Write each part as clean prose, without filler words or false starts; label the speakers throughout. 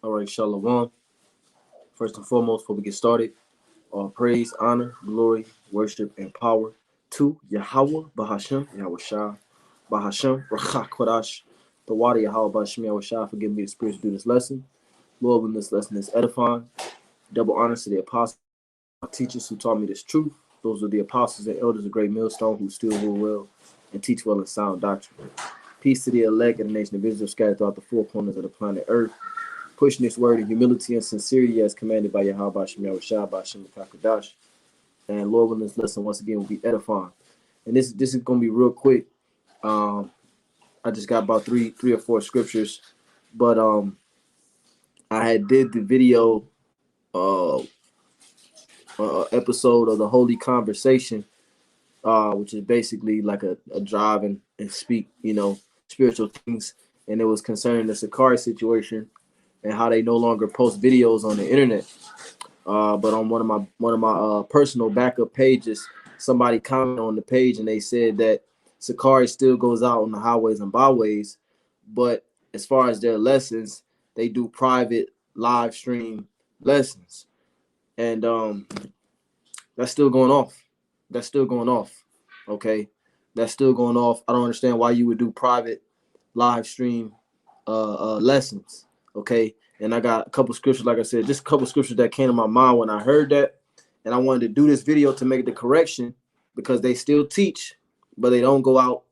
Speaker 1: All right, Shalom. First and foremost, before we get started, all praise, honor, glory, worship, and power to Yahweh, Bahashem, Yahweh Shah, Bahashem, Rachak Kodash, the water Yahweh Bahashem, Yahweh Shah, forgive me the spirits to do this lesson. Lord, when this lesson is edifying, double honors to the apostles, our teachers who taught me this truth. Those are the apostles and elders of Great Millstone who still rule well and teach well in sound doctrine. Peace to the elect and the nation of Israel scattered throughout the four corners of the planet Earth, pushing this word in humility and sincerity as commanded by Yahweh Bashem Yahweh Shah Bashem Kakadash. And Lord, when this lesson once again will be edifying. And this is gonna be real quick. I just got about three or four scriptures, but I had did the video episode of the Holy Conversation, which is basically like a drive and speak, spiritual things, and it was concerning the Sicarii situation and how they no longer post videos on the internet. But on one of my personal backup pages, somebody commented on the page and they said that Sicarii still goes out on the highways and byways, but as far as their lessons, they do private live stream lessons, and that's still going off. That's still going off. Okay, that's still going off. I don't understand why you would do private live stream lessons. Okay. And I got a couple scriptures, like I said, just a couple scriptures that came to my mind when I heard that. And I wanted to do this video to make the correction because they still teach, but they don't go out.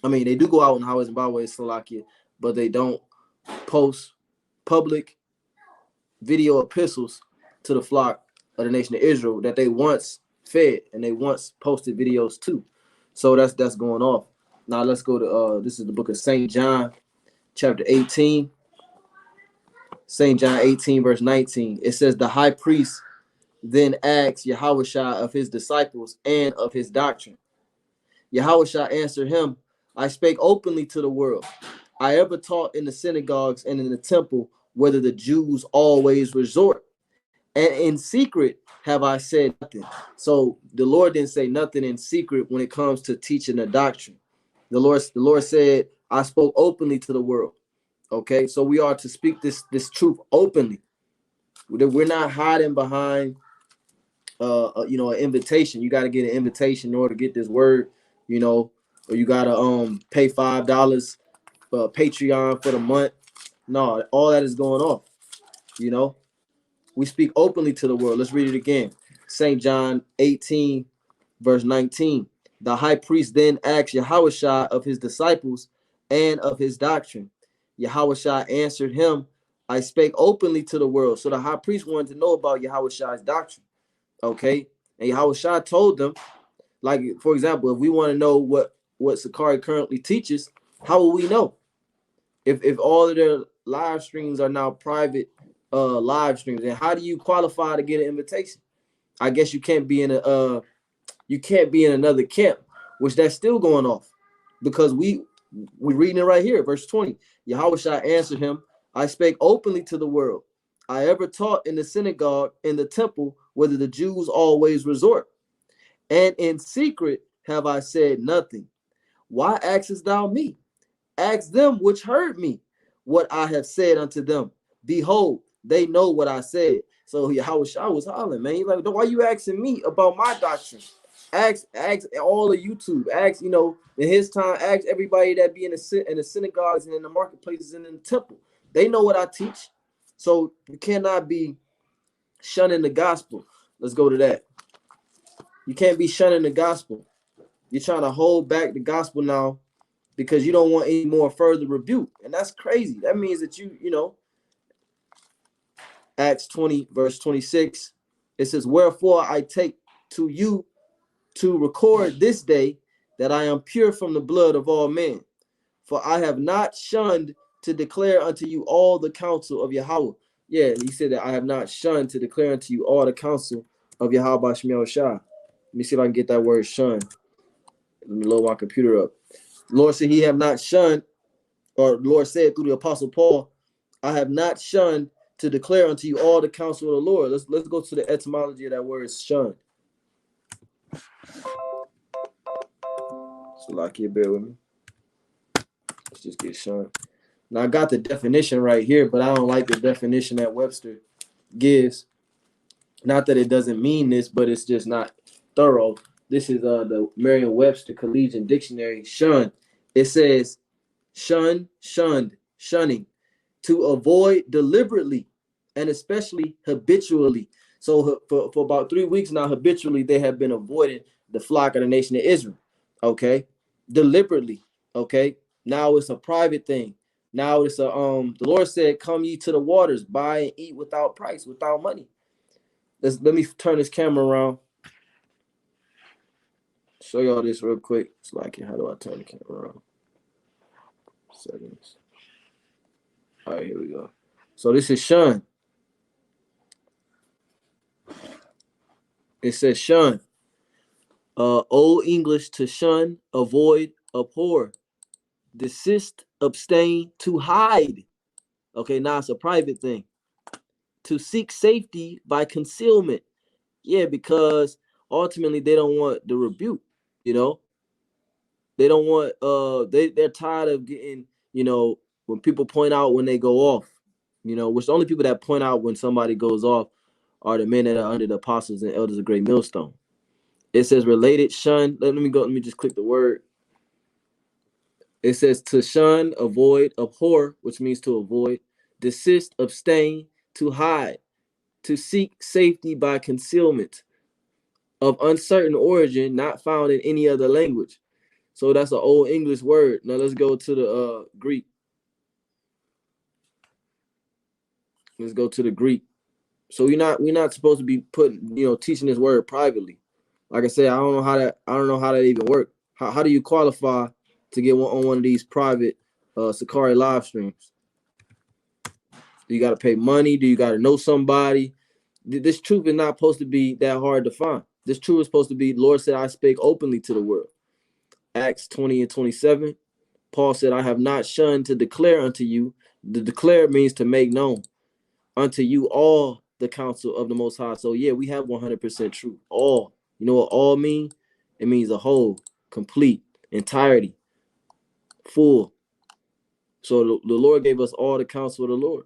Speaker 1: I mean, they do go out on highways and byways, Salakia, but they don't post public video epistles to the flock of the nation of Israel that they once fed and they once posted videos to. So that's going off. Now let's go to this is the book of St. John, chapter 18. St. John 18, verse 19. It says, the high priest then asked Yahushua of his disciples and of his doctrine. Yahushua answered him, I spake openly to the world. I ever taught in the synagogues and in the temple, whether the Jews always resort. And in secret have I said nothing. So the Lord didn't say nothing in secret when it comes to teaching the doctrine. The Lord said, I spoke openly to the world. Okay, so we are to speak this truth openly. We're not hiding behind an invitation. You got to get an invitation in order to get this word, or you got to pay $5 for Patreon for the month. No, all that is going off. We speak openly to the world. Let's read it again. St. John 18, verse 19. The high priest then asked Yahushua of his disciples and of his doctrine. Yahushua answered him, I spake openly to the world. So the high priest wanted to know about Yahushua's doctrine. Okay. And Yahushua told them, like, for example, if we want to know what Sicarii currently teaches, how will we know? If all of their live streams are now private live streams, and how do you qualify to get an invitation? I guess you can't be in another camp, which that's still going off, because we're reading it right here, verse 20. Yahushua answered him, I spake openly to the world. I ever taught in the synagogue, in the temple, whether the Jews always resort. And in secret have I said nothing. Why askest thou me? Ask them which heard me, what I have said unto them. Behold, they know what I said. So Yahushua was hollering, man. He's like, why are you asking me about my doctrine? Ask all of YouTube. Ask, in his time, ask everybody that be in the synagogues and in the marketplaces and in the temple. They know what I teach. So you cannot be shunning the gospel. Let's go to that. You can't be shunning the gospel. You're trying to hold back the gospel now because you don't want any more further rebuke. And that's crazy. That means that Acts 20, verse 26, it says, wherefore I take to you to record this day that I am pure from the blood of all men. For I have not shunned to declare unto you all the counsel of Yahweh. Yeah, he said that I have not shunned to declare unto you all the counsel of Yahweh Bashem Yahweh Shah. Let me see if I can get that word shun. Let me load my computer up. Lord said he have not shunned, or Lord said through the apostle Paul, I have not shunned to declare unto you all the counsel of the Lord. Let's go to the etymology of that word shun. So like here, bear with me. Let's just get shun. Now I got the definition right here, but I don't like the definition that Webster gives. Not that it doesn't mean this, but it's just not thorough. This is the Merriam-Webster Collegiate Dictionary. Shun. It says shun, shunned, shunning, to avoid deliberately and especially habitually. So for about 3 weeks now, habitually they have been avoiding the flock of the nation of Israel. Okay, deliberately. Okay, now it's a private thing. Now it's a The Lord said, "Come ye to the waters, buy and eat without price, without money." Let me turn this camera around. Show y'all this real quick. It's like, how do I turn the camera around? Settings. All right, here we go. So this is shun. It says shun. Old English, to shun, avoid, abhor, desist, abstain, to hide. Okay, now it's a private thing. To seek safety by concealment. Yeah, because ultimately they don't want the rebuke, you know. They don't want they're tired of getting, when people point out when they go off, which the only people that point out when somebody goes off are the men that are under the apostles and elders of Great Millstone. It says related, shun. Let me just click the word. It says to shun, avoid, abhor, which means to avoid, desist, abstain, to hide, to seek safety by concealment, of uncertain origin, not found in any other language. So that's an old English word. Now let's go to the Greek. Let's go to the Greek. So we're not supposed to be teaching this word privately. Like I said, I don't know how that even works. How do you qualify to get on one of these private Sicarii live streams? Do you got to pay money? Do you got to know somebody? This truth is not supposed to be that hard to find. This truth is supposed to be, Lord said, I spake openly to the world. Acts 20 and 27. Paul said, I have not shunned to declare unto you. The declare means to make known unto you all the counsel of the Most High. So yeah, we have 100% truth. All. You know what all mean? It means a whole, complete, entirety, full. So the Lord gave us all the counsel of the Lord.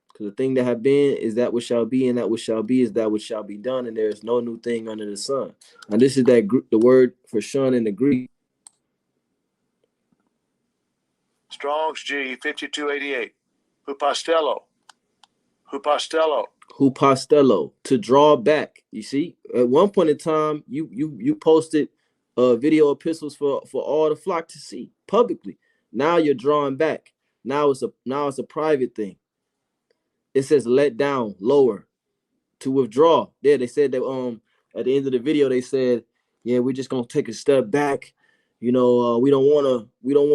Speaker 1: Because the thing that have been is that which shall be, and that which shall be is that which shall be done, and there is no new thing under the sun. Now this is the word for shun in the Greek.
Speaker 2: Strong's G 5288. Hupastello. Hupastello.
Speaker 1: Hupastello, to draw back. You see, at one point in time, you posted video epistles for all the flock to see publicly. Now you're drawing back. Now it's a private thing. It says let down, lower, to withdraw. Yeah, they said that at the end of the video they said, yeah, we're just gonna take a step back. We don't want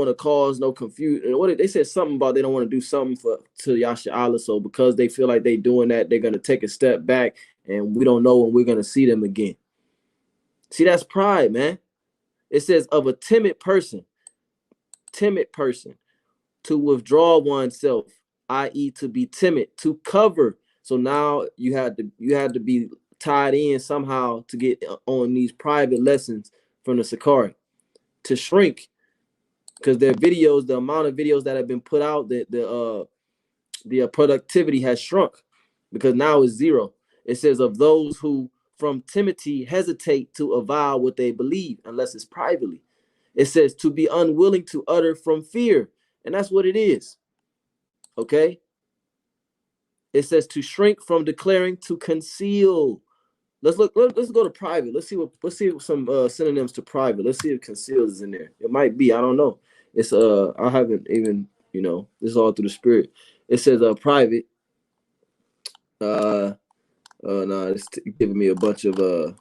Speaker 1: to cause no confusion. What they said something about they don't want to do something to Yasha Allah. So because they feel like they doing that, they're gonna take a step back, and we don't know when we're gonna see them again. See, that's pride, man. It says of a timid person, to withdraw oneself, i.e., to be timid, to cover. So now you had to be tied in somehow to get on these private lessons from the Sicarii. To shrink, because their videos, the amount of videos that have been put out, the productivity has shrunk, because now it's zero. It says of those who from timidity hesitate to avow what they believe unless it's privately. It says to be unwilling to utter from fear, and that's what it is. Okay. It says to shrink from declaring, to conceal. Let's go to private. Let's see some synonyms to private. Let's see if concealed is in there. It might be. I don't know. It's I haven't even, this is all through the spirit. It says private. No, it's giving me a bunch of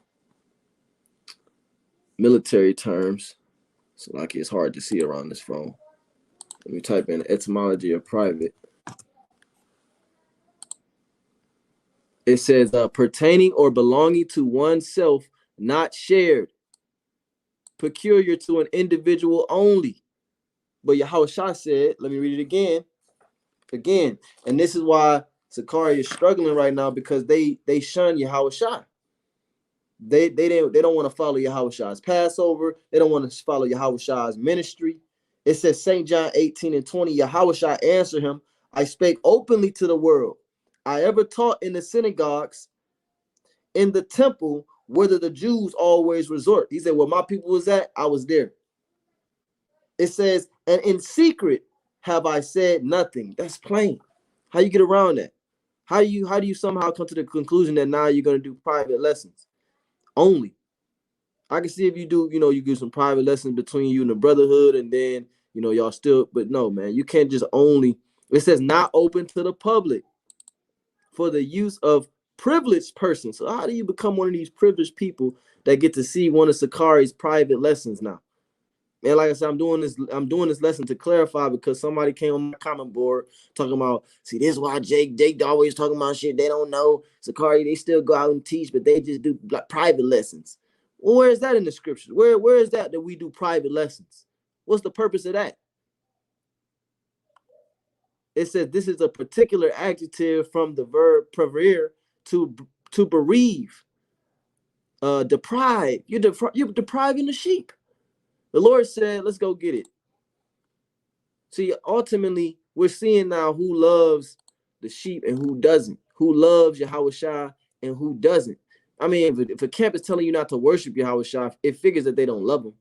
Speaker 1: military terms. So like it's hard to see around this phone. Let me type in etymology of private. It says pertaining or belonging to oneself, not shared, peculiar to an individual only. But Yahushua said, let me read it again. And this is why Sicarii is struggling right now, because they shun Yahushua. They don't want to follow Yahushua's Passover. They don't want to follow Yahushua's ministry. It says St. John 18:20, Yahushua answered him, I spake openly to the world. I ever taught in the synagogues, in the temple, whether the Jews always resort. He said, where my people was at, I was there. It says, and in secret have I said nothing. That's plain. How you get around that? How do you somehow come to the conclusion that now you're going to do private lessons only? I can see if you do, you do some private lessons between you and the brotherhood, and then, y'all still, but no, man, you can't just only, it says not open to the public for the use of privileged persons. So how do you become one of these privileged people that get to see one of Sicarii's private lessons now? And like I said, I'm doing this lesson to clarify, because somebody came on my comment board talking about, see, this is why Jake always talking about shit they don't know. Sicarii, they still go out and teach, but they just do like private lessons. Well, where is that in the scriptures? Where is that we do private lessons? What's the purpose of that? It says this is a particular adjective from the verb prever, to bereave, deprive. You're depriving the sheep. The Lord said, let's go get it. See, ultimately, we're seeing now who loves the sheep and who doesn't, who loves Yahushua and who doesn't. I mean, if a camp is telling you not to worship Yahushua, it figures that they don't love him.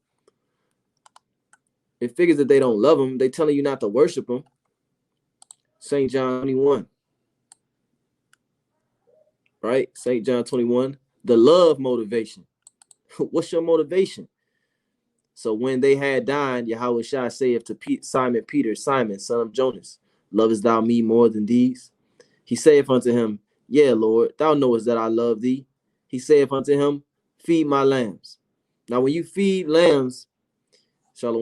Speaker 1: It figures that they don't love him. They're telling you not to worship him. St. John 21. Right? St. John 21. The love motivation. What's your motivation? So when they had dined, Yahushua saith to Simon Peter, Simon, son of Jonas, lovest thou me more than these? He saith unto him, yea, Lord, thou knowest that I love thee. He saith unto him, feed my lambs. Now when you feed lambs, when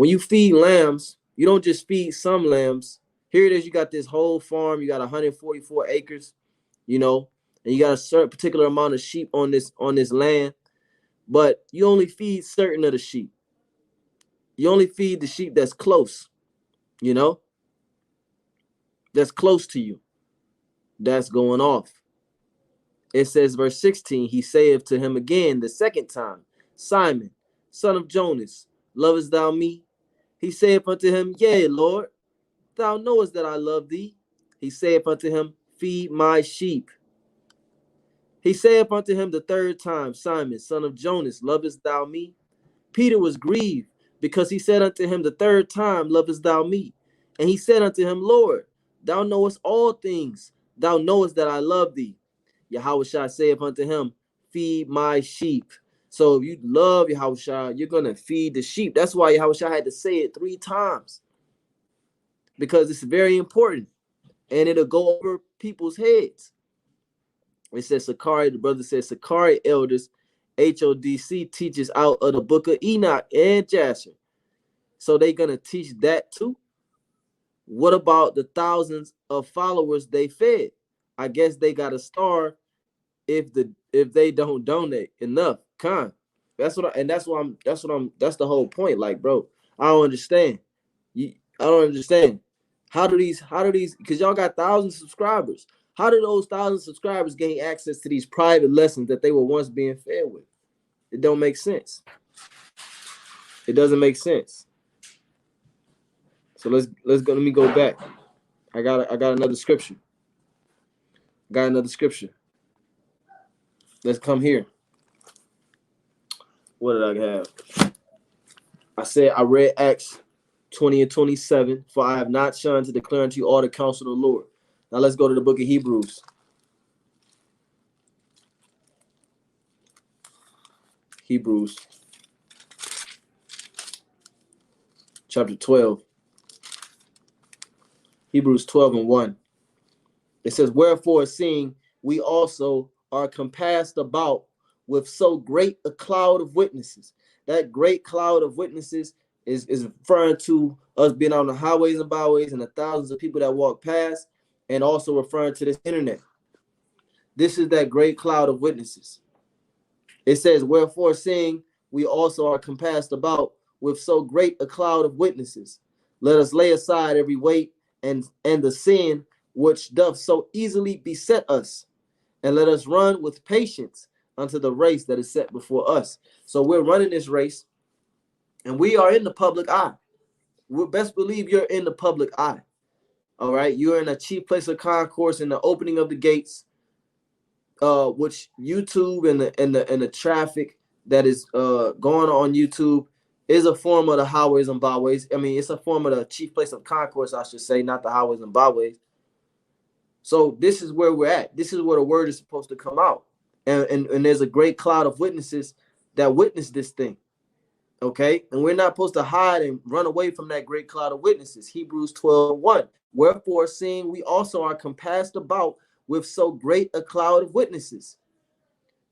Speaker 1: you feed lambs, you don't just feed some lambs. Here it is, you got this whole farm, you got 144 acres, and you got a certain particular amount of sheep on this land. But you only feed certain of the sheep. You only feed the sheep that's close, that's close to you, that's going off. It says, verse 16, he saith to him again the second time, Simon, son of Jonas, lovest thou me? He saith unto him, yea, Lord, thou knowest that I love thee. He saith unto him, feed my sheep. He saith unto him the third time, Simon, son of Jonas, lovest thou me? Peter was grieved, because he said unto him the third time, lovest thou me? And he said unto him, Lord, thou knowest all things. Thou knowest that I love thee. Yahushua saith unto him, feed my sheep. So if you love Yahushua, you're going to feed the sheep. That's why Yahushua had to say it 3 times, because it's very important, and it'll go over people's heads. It says Sicarii, the brother says Sicarii elders, HODC teaches out of the book of Enoch and Jasher. So they're going to teach that too. What about the thousands of followers they fed? I guess they got to starve if they don't donate enough. That's the whole point. Like, bro, I don't understand. I don't understand. How do these, because y'all got 1,000 subscribers. How do those 1,000 subscribers gain access to these private lessons that they were once being fed with? It don't make sense. It doesn't make sense. So let's go. Let me go back. I got another scripture. Let's come here. What did I have? I said I read Acts 20 and 27. For I have not shunned to declare unto you all the counsel of the Lord. Now let's go to the book of Hebrews. Hebrews chapter 12. Hebrews 12 and 1. It says, wherefore, seeing we also are compassed about with so great a cloud of witnesses. That great cloud of witnesses is referring to us being on the highways and byways and the thousands of people that walk past, and also referring to this internet. This is that great cloud of witnesses. It says, wherefore, seeing we also are compassed about with so great a cloud of witnesses, let us lay aside every weight and the sin which doth so easily beset us, and let us run with patience unto the race that is set before us. So we're running this race. And we are in the public eye. We best believe you're in the public eye. All right. You're in a chief place of concourse in the opening of the gates, which YouTube and the traffic that is going on YouTube is a form of the highways and byways. I mean, it's a form of the chief place of concourse, I should say, not the highways and byways. So this is where we're at. This is where the word is supposed to come out. And there's a great cloud of witnesses that witness this thing. Okay. And we're not supposed to hide and run away from that great cloud of witnesses. Hebrews 12:1. Wherefore, seeing we also are compassed about with so great a cloud of witnesses,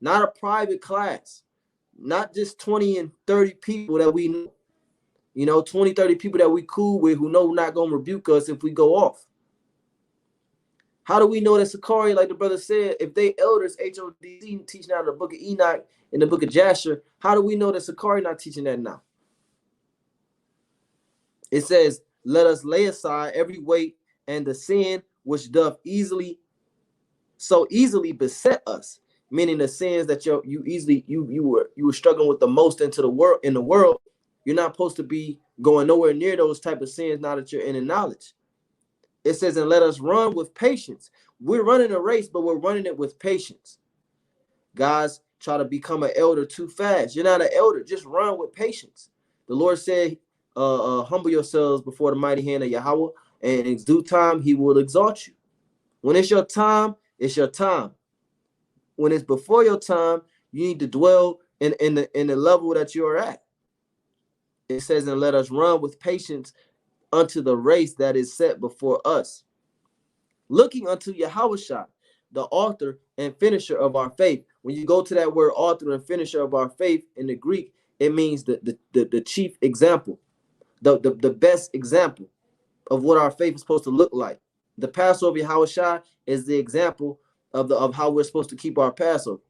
Speaker 1: not a private class, not just 20 and 30 people that we know, 20, 30 people that we cool with who know not going to rebuke us if we go off. How do we know that Sicarii, like the brother said, if they elders, HODC, teaching out of the book of Enoch and the book of Jasher, how do we know that Sicarii not teaching that now? It says, let us lay aside every weight and the sin which doth so easily beset us, meaning the sins that you were struggling with the most in the world. You're not supposed to be going nowhere near those type of sins now that you're in knowledge. It says, and let us run with patience. We're running a race, but we're running it with patience. Guys try to become an elder too fast. You're not an elder. Just run with patience. The Lord said, humble yourselves before the mighty hand of Yahweh, and in due time, he will exalt you. When it's your time, it's your time. When it's before your time, you need to dwell in the level that you're at. It says, and let us run with patience unto the race that is set before us, looking unto Yahushua, the author and finisher of our faith. When you go to that word author and finisher of our faith in the Greek, it means the chief example, the best example of what our faith is supposed to look like. The Passover Yahushua is the example of how we're supposed to keep our Passover.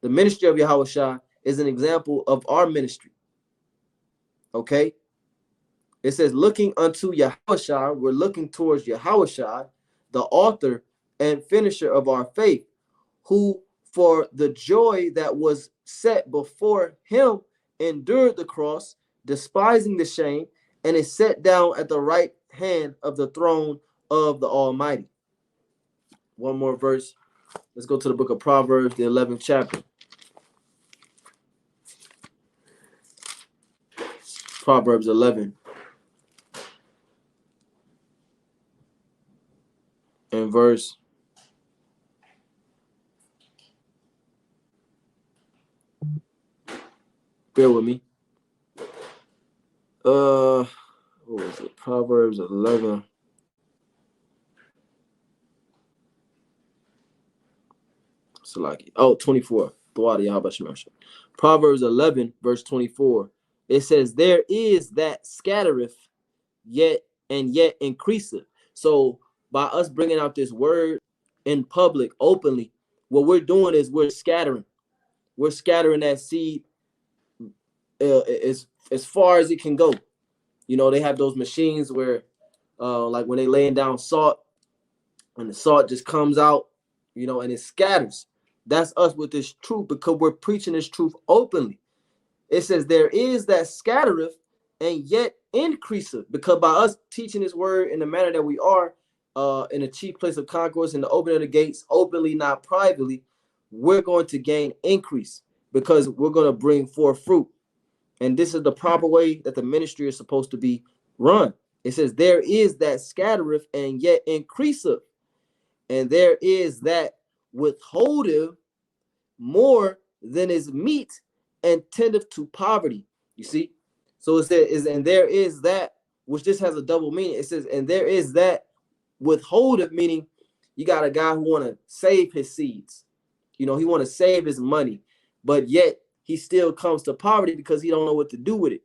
Speaker 1: The ministry of Yahushua is an example of our ministry. Okay? It says, looking unto Yahushua, we're looking towards Yahushua, the author and finisher of our faith, who for the joy that was set before him endured the cross, despising the shame, and is set down at the right hand of the throne of the Almighty. One more verse. Let's go to the book of Proverbs, the 11th chapter. Proverbs 11. And verse bear with me. What was it? Proverbs 11. Salaki. 24. Proverbs 11, verse 24. It says, there is that scattereth yet increaseth. So by us bringing out this word in public openly, what we're doing is we're scattering that seed as far as it can go. You know, they have those machines where like when they laying down salt and the salt just comes out, you know, and it scatters. That's us with this truth, because we're preaching this truth openly. It says there is that scattereth and yet increaseth, because by us teaching this word in the manner that we are, in a chief place of concourse, in the opening of the gates, openly, not privately, we're going to gain increase, because we're going to bring forth fruit. And this is the proper way that the ministry is supposed to be run. It says there is that scattereth and yet increaseth, and there is that withholdeth more than is meet and tendeth to poverty. You see? So it says, and there is that, which just has a double meaning. It says, and there is that withholdeth, meaning you got a guy who want to save his seeds. You know, he want to save his money, but yet he still comes to poverty because he don't know what to do with it.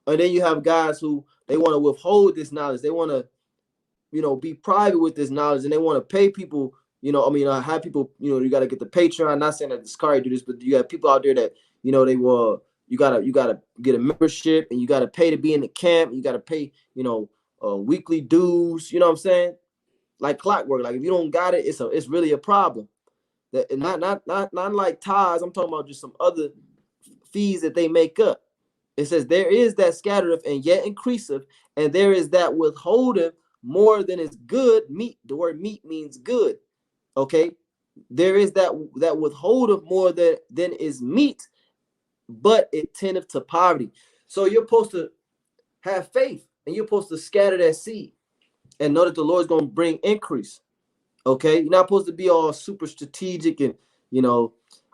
Speaker 1: And then you have guys who they want to withhold this knowledge. They want to, you know, be private with this knowledge, and they want to pay people. You know, I mean, have people. You know, you got to get the Patreon. Not saying that the Sicarii do this, but you got people out there that, you know, they will. You gotta get a membership, and you gotta pay to be in the camp. You gotta pay, you know, weekly dues. You know what I'm saying? Like clockwork. Like if you don't got it, it's really a problem. That not like tithes. I'm talking about just some other fees that they make up. It says, there is that scattereth and yet increaseth, and there is that withholdeth more than is good. Meat, the word meat means good. Okay. There is that withholdeth more than is meat, but it tendeth to poverty. So you're supposed to have faith, and you're supposed to scatter that seed and know that the Lord's going to bring increase. Okay. You're not supposed to be all super strategic and,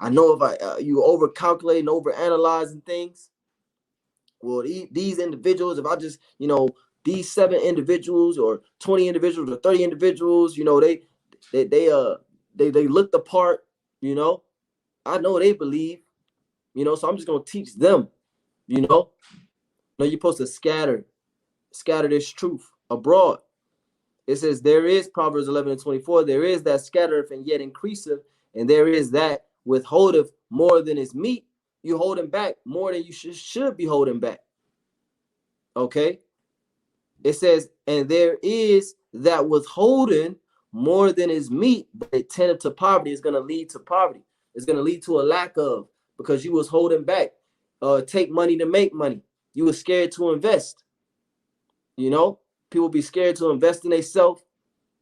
Speaker 1: I know if you over calculating, over analyzing things. Well, these individuals, if I just, these 7 individuals or 20 individuals or 30 individuals, they look the part, I know they believe, so I'm just going to teach them, No, you're supposed to scatter this truth abroad. It says, there is Proverbs 11:24, there is that scattereth and yet increaseth, and there is that withholdeth more than is meet. You holding back more than you should be holding back. Okay. It says, and there is that withholding more than is meet, but it tended to poverty. It's going to lead to poverty. It's going to lead to a lack of, because you was holding back. Take money to make money. You were scared to invest. People be scared to invest in themselves.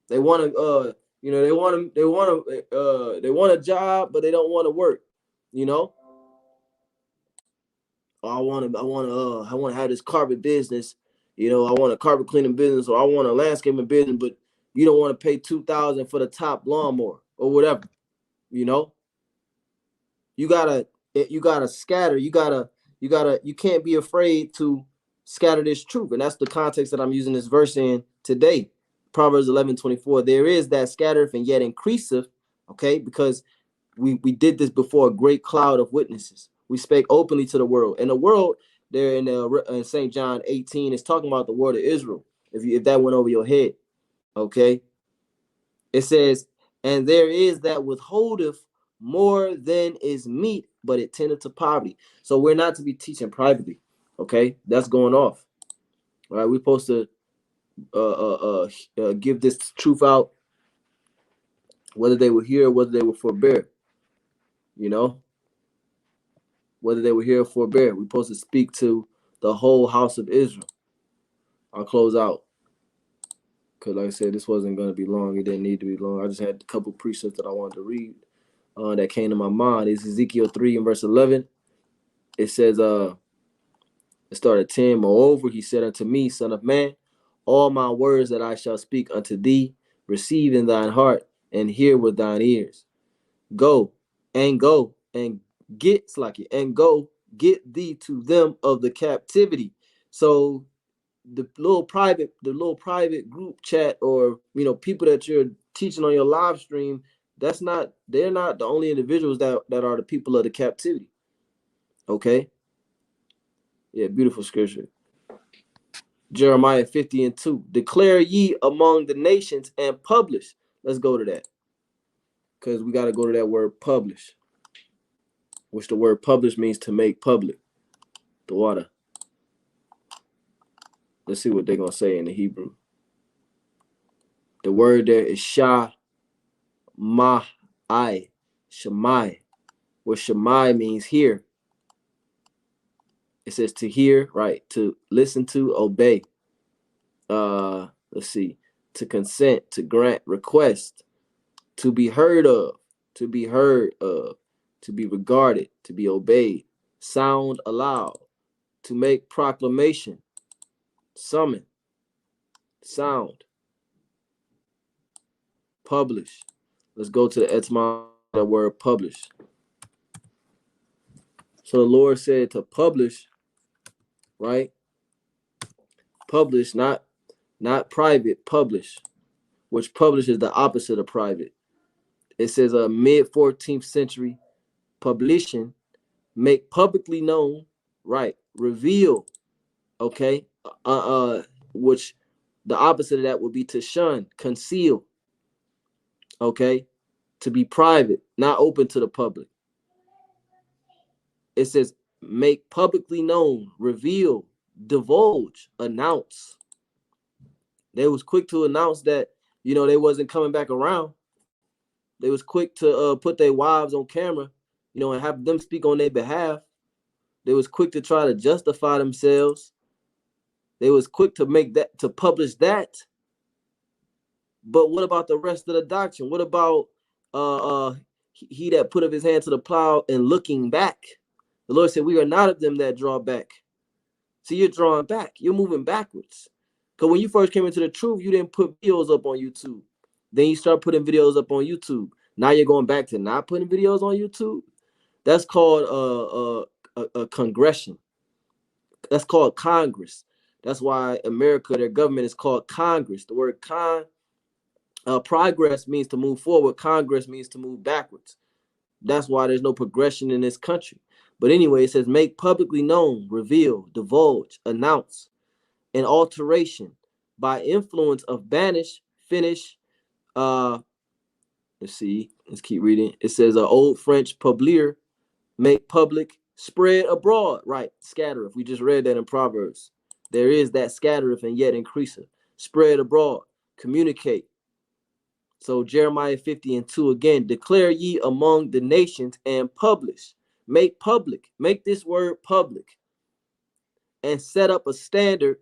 Speaker 1: They want to, they want a job, but they don't want to work. I want to have this carpet business. I want a carpet cleaning business, or I want a landscaping business, but you don't want to pay $2,000 for the top lawnmower or whatever. You gotta scatter. You can't be afraid to scatter this truth. And that's the context that I'm using this verse in today. Proverbs 11:24. There is that scattereth and yet increaseth. Okay, because we did this before a great cloud of witnesses. We spake openly to the world, and the world there in St. John 18 is talking about the word of Israel. If that went over your head, okay. It says, and there is that withholdeth more than is meet, but it tendeth to poverty. So we're not to be teaching privately. Okay, that's going off. All right, we're supposed to give this truth out, whether they will hear, whether they will forbear. Whether they were here or forbear. We're supposed to speak to the whole house of Israel. I'll close out. Because like I said, this wasn't going to be long. It didn't need to be long. I just had a couple precepts that I wanted to read that came to my mind. It's Ezekiel 3 and verse 11. It says, it started 10. Moreover, he said unto me, Son of man, all my words that I shall speak unto thee, receive in thine heart, and hear with thine ears. Go and get thee to them of the captivity. So the little private group chat, or people that you're teaching on your live stream, they're not the only individuals that are the people of the captivity. Okay. Yeah, beautiful scripture. Jeremiah 50:2. Declare ye among the nations and publish. Let's go to that, because we got to go to that word publish, which the word publish means to make public. The water. Let's see what they're going to say in the Hebrew. The word there is Shemai. Shemai. What Shemai means hear. It says to hear, right? To listen to, obey. Let's see. To consent, to grant, request. To be heard of. To be heard of. To be regarded. To be obeyed. Sound aloud. To make proclamation. Summon. Sound. Publish. Let's go to the etymology of the word publish. So the Lord said to publish, right? Publish, not private, publish, which publish is the opposite of private. It says mid 14th century, publishing, make publicly known, right? Reveal, okay? Which the opposite of that would be to shun, conceal, okay? To be private, not open to the public. It says make publicly known, reveal, divulge, announce. They was quick to announce that, they wasn't coming back around. They was quick to put their wives on camera, and have them speak on their behalf. They was quick to try to justify themselves. They was quick to publish that. But what about the rest of the doctrine? What about he that put up his hand to the plow and looking back? The Lord said, we are not of them that draw back. See, you're drawing back. You're moving backwards. Because when you first came into the truth, you didn't put videos up on YouTube. Then you start putting videos up on YouTube. Now you're going back to not putting videos on YouTube. That's called a congression. That's called Congress. That's why America, their government is called Congress. The word progress means to move forward. Congress means to move backwards. That's why there's no progression in this country. But anyway, it says make publicly known, reveal, divulge, announce, an alteration by influence of banish, finish. Let's see. Let's keep reading. It says old French publier, make public, spread abroad. Right, scattereth. We just read that in Proverbs. There is that scattereth and yet increaseth. Spread abroad, communicate. So Jeremiah 50:2 again, declare ye among the nations and publish. Make public. Make this word public. And set up a standard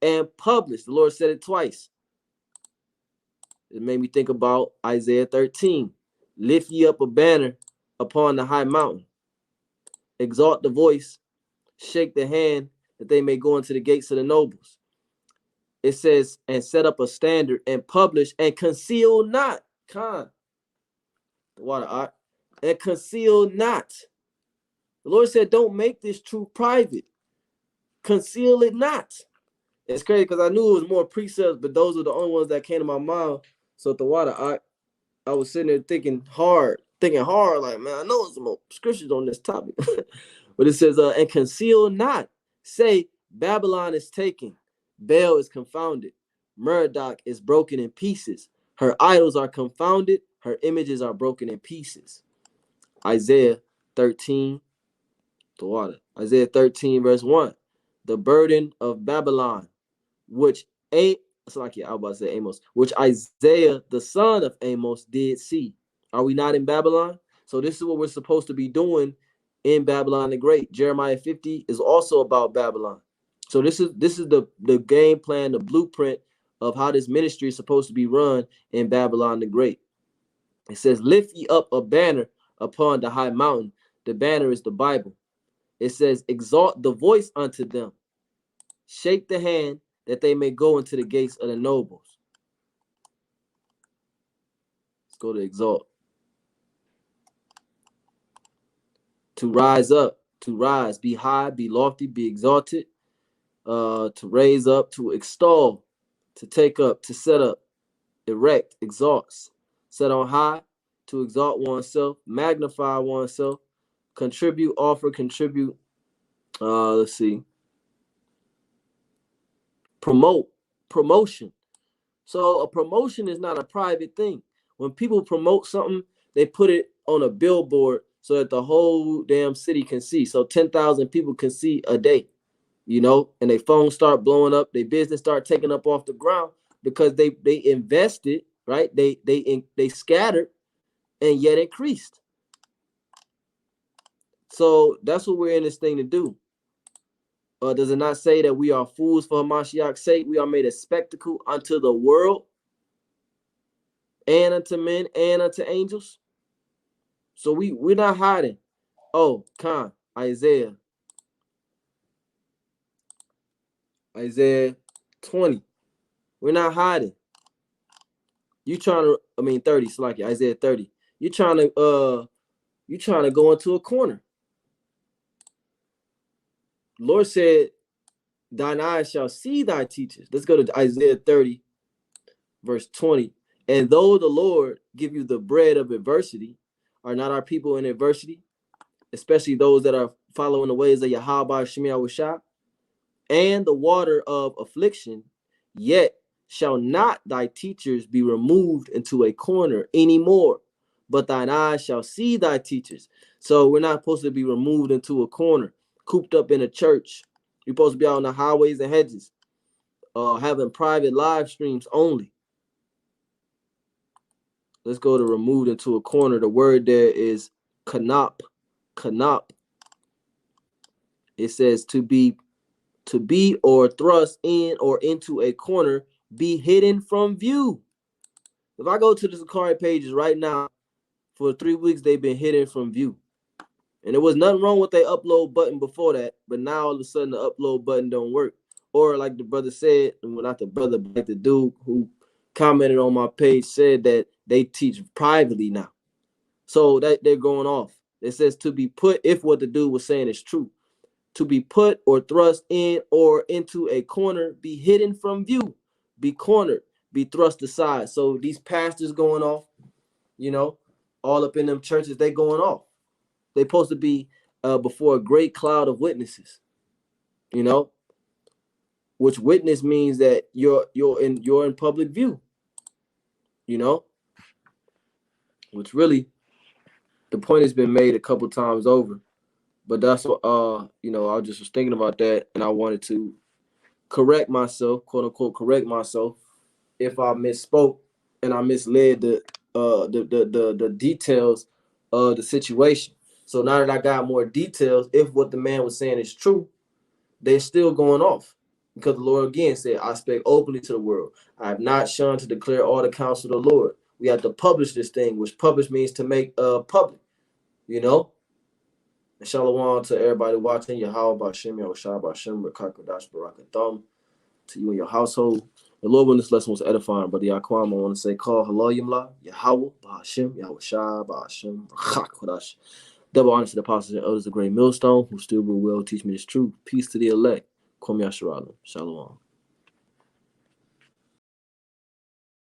Speaker 1: and publish. The Lord said it twice. It made me think about Isaiah 13. Lift ye up a banner upon the high mountain. Exalt the voice. Shake the hand that they may go into the gates of the nobles. It says, and set up a standard and publish and conceal not. The water art. And conceal not. The Lord said, don't make this truth private. Conceal it not. It's crazy because I knew it was more precepts, but those are the only ones that came to my mind. So the water art, I was sitting there thinking hard, like, man, I know there's some more scriptures on this topic. But it says, and conceal not. Say, Babylon is taken. Baal is confounded. Merodach is broken in pieces. Her idols are confounded. Her images are broken in pieces. Isaiah 13, the water. Isaiah 13, verse 1. The burden of Babylon, which I was about to say Amos, which Isaiah, the son of Amos, did see. Are we not in Babylon? So this is what we're supposed to be doing in Babylon the Great. Jeremiah 50 is also about Babylon. So this is the game plan, the blueprint of how this ministry is supposed to be run in Babylon the Great. It says, lift ye up a banner upon the high mountain. The banner is the Bible. It says, exalt the voice unto them. Shake the hand that they may go into the gates of the nobles. Let's go to exalt. To rise up, to rise, be high, be lofty, be exalted, to raise up, to extol, to take up, to set up, erect, exalts, set on high, to exalt oneself, magnify oneself, contribute, offer, contribute. Let's see. Promotion. So a promotion is not a private thing. When people promote something, they put it on a billboard so that the whole damn city can see. So 10,000 people can see a day, and their phones start blowing up, their business start taking up off the ground because they invested, right? They scattered and yet increased. So that's what we're in this thing to do. Does it not say that we are fools for Hamashiach's sake? We are made a spectacle unto the world and unto men and unto angels. So we're not hiding. Oh, Isaiah 20. We're not hiding. You trying to, 30, Isaiah 30. You're trying to go into a corner. The Lord said, thine eyes shall see thy teachers. Let's go to Isaiah 30, verse 20. And though the Lord give you the bread of adversity, are not our people in adversity, especially those that are following the ways of Yahweh Shemiah Washah, and the water of affliction, yet shall not thy teachers be removed into a corner anymore, but thine eyes shall see thy teachers. So we're not supposed to be removed into a corner, cooped up in a church. You're supposed to be out on the highways and hedges, having private live streams only. Let's go to removed into a corner. The word there is kanop. It says to be or thrust in or into a corner, be hidden from view. If I go to the Sicarii pages right now, for 3 weeks they've been hidden from view. And there was nothing wrong with the upload button before that, but now all of a sudden the upload button don't work. Or like the brother said, well, not the brother, but like the dude who commented on my page said that they teach privately now. So that they're going off. It says to be put, if what the dude was saying is true, to be put or thrust in or into a corner, be hidden from view, be cornered, be thrust aside. So these pastors going off, you know, all up in them churches, they going off. They supposed to be before a great cloud of witnesses, you know, which witness means that you're in public view, you know, which really the point has been made a couple times over. But that's what you know, I just was thinking about that, and I wanted to correct myself, quote unquote, correct myself if I misspoke and I misled the details of the situation. So now that I got more details, if what the man was saying is true, they're still going off. Because the Lord again said, I speak openly to the world. I have not shunned to declare all the counsel of the Lord. We have to publish this thing, which publish means to make public, you know? And shalom to everybody watching. Yahweh Bashem, Yahushua Bashem, Rakakadash Barakatham, to you and your household. The Lord, when this lesson was edifying, Brother Yaquam, I want to say, call Halal Yimla, Yahweh Bashem, Yahushua Bashem, Rakakadash. Double honor to the apostles and elders of the great millstone who still will teach me this truth. Peace to the elect. Kwam Yasharalim. Shalom.